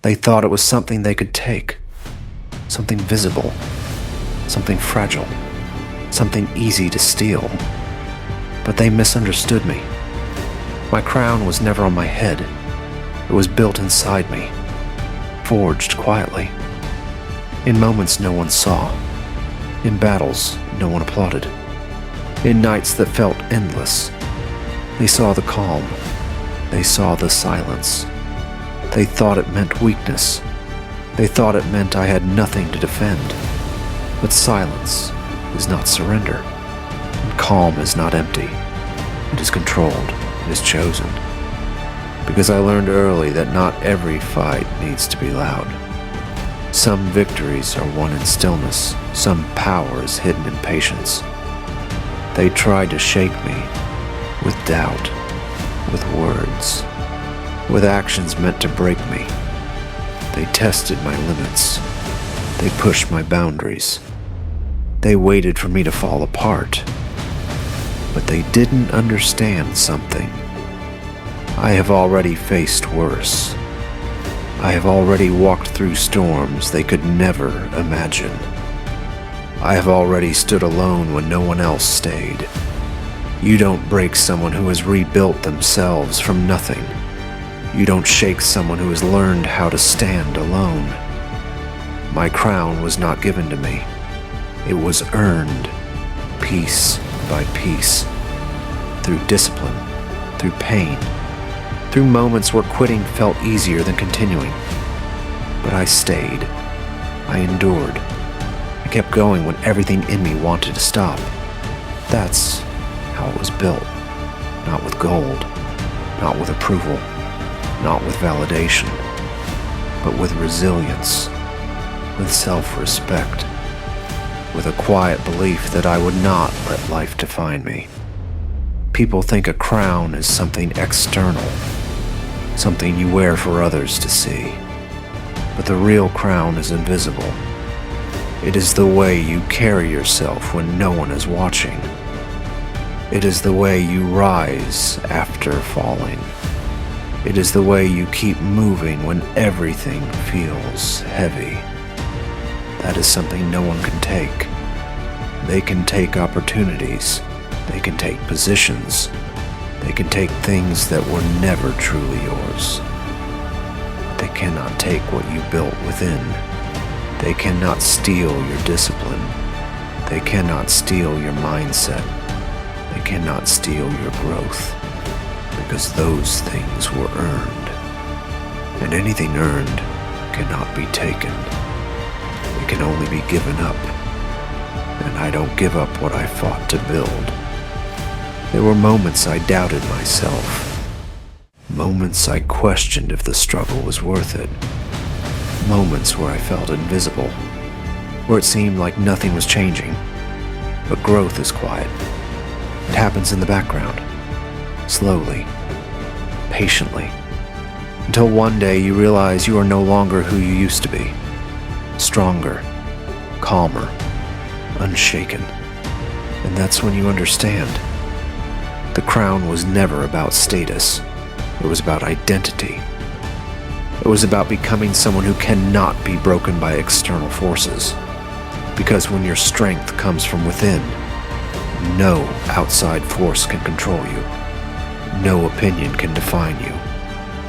They thought it was something they could take, something visible, something fragile, something easy to steal. But they misunderstood me. My crown was never on my head. It was built inside me, forged quietly. In moments no one saw. In battles no one applauded. In nights that felt endless, they saw the calm. They saw the silence. They thought it meant weakness. They thought it meant I had nothing to defend. But silence is not surrender. And calm is not empty. It is controlled. It is chosen. Because I learned early that not every fight needs to be loud. Some victories are won in stillness. Some power is hidden in patience. They tried to shake me with doubt, with words, with actions meant to break me. They tested my limits. They pushed my boundaries. They waited for me to fall apart. But they didn't understand something. I have already faced worse. I have already walked through storms they could never imagine. I have already stood alone when no one else stayed. You don't break someone who has rebuilt themselves from nothing. You don't shake someone who has learned how to stand alone. My crown was not given to me. It was earned, piece by piece, through discipline, through pain, through moments where quitting felt easier than continuing. But I stayed. I endured. I kept going when everything in me wanted to stop. That's how it was built. Not with gold, not with approval, not with validation, but with resilience, with self-respect, with a quiet belief that I would not let life define me. People think a crown is something external, something you wear for others to see. But the real crown is invisible. It is the way you carry yourself when no one is watching. It is the way you rise after falling. It is the way you keep moving when everything feels heavy. That is something no one can take. They can take opportunities. They can take positions. They can take things that were never truly yours. But they cannot take what you built within. They cannot steal your discipline. They cannot steal your mindset. They cannot steal your growth. Because those things were earned. And anything earned cannot be taken. It can only be given up. And I don't give up what I fought to build. There were moments I doubted myself. Moments I questioned if the struggle was worth it. Moments where I felt invisible. Where it seemed like nothing was changing. But growth is quiet. It happens in the background. Slowly. Patiently. Until one day you realize you are no longer who you used to be. Stronger. Calmer. Unshaken. And that's when you understand. The crown was never about status. It was about identity. It was about becoming someone who cannot be broken by external forces. Because when your strength comes from within, no outside force can control you. No opinion can define you.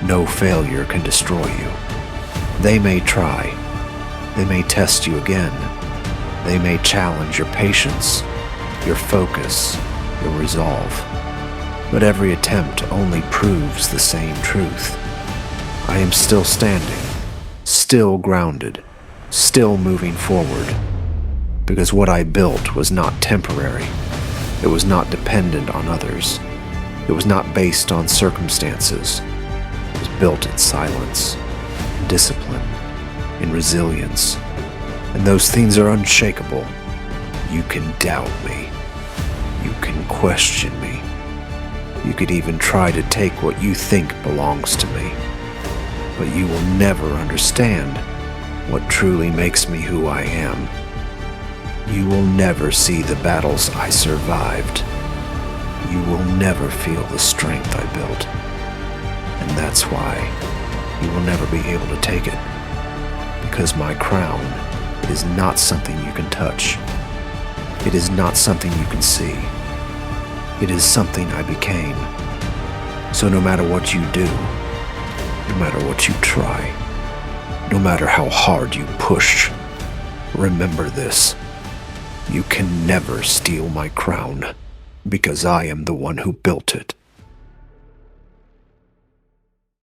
No failure can destroy you. They may try. They may test you again. They may challenge your patience, your focus, your resolve. But every attempt only proves the same truth. I am still standing, still grounded, still moving forward. Because what I built was not temporary. It was not dependent on others. It was not based on circumstances. It was built in silence, in discipline, in resilience. And those things are unshakable. You can doubt me. You can question me. You could even try to take what you think belongs to me. But you will never understand what truly makes me who I am. You will never see the battles I survived. You will never feel the strength I built. And that's why you will never be able to take it. Because my crown is not something you can touch. It is not something you can see. It is something I became. So no matter what you do, no matter what you try, no matter how hard you push, remember this. You can never steal my crown, because I am the one who built it.